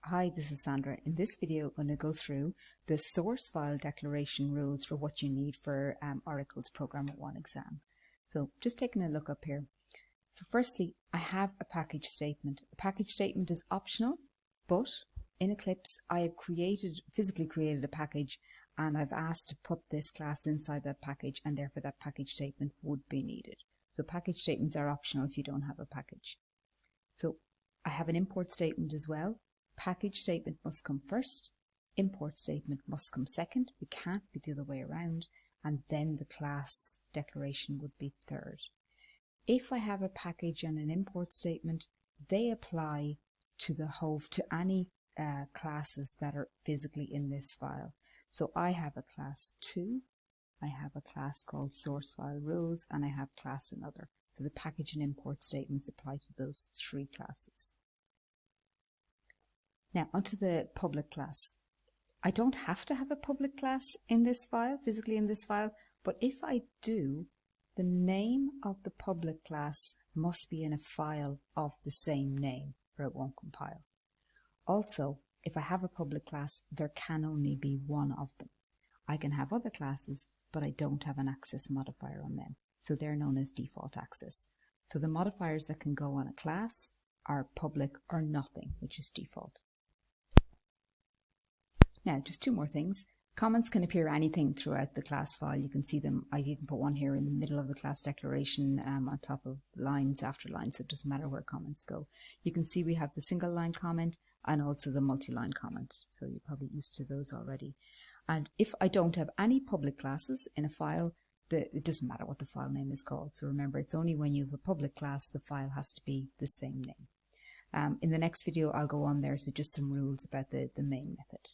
Hi, this is Sandra. In this video, I'm going to go through the source file declaration rules for what you need for Oracle's Programmer 1 exam. So just taking a look up here. So firstly, I have a package statement. A package statement is optional, but in Eclipse, I have physically created a package, and I've asked to put this class inside that package, and therefore that package statement would be needed. So package statements are optional if you don't have a package. So I have an import statement as well. Package statement must come first, import statement must come second. It can't be the other way around, and then the class declaration would be third. If I have a package and an import statement, they apply to any classes that are physically in this file. So I have a class 2, I have a class called source file rules, and I have class another. So the package and import statements apply to those 3 classes. Now onto the public class. I don't have to have a public class in this file, physically in this file, but if I do, the name of the public class must be in a file of the same name or it won't compile. Also, if I have a public class, there can only be one of them. I can have other classes, but I don't have an access modifier on them. So they're known as default access. So the modifiers that can go on a class are public or nothing, which is default. Now, just 2 more things. Comments can appear anything throughout the class file. You can see them. I've even put one here in the middle of the class declaration on top of lines after lines, so it doesn't matter where comments go. You can see we have the single line comment and also the multi-line comment, so you're probably used to those already. And if I don't have any public classes in a file, it doesn't matter what the file name is called. So remember, it's only when you have a public class the file has to be the same name. In the next video I'll go on there, so just some rules about the main method.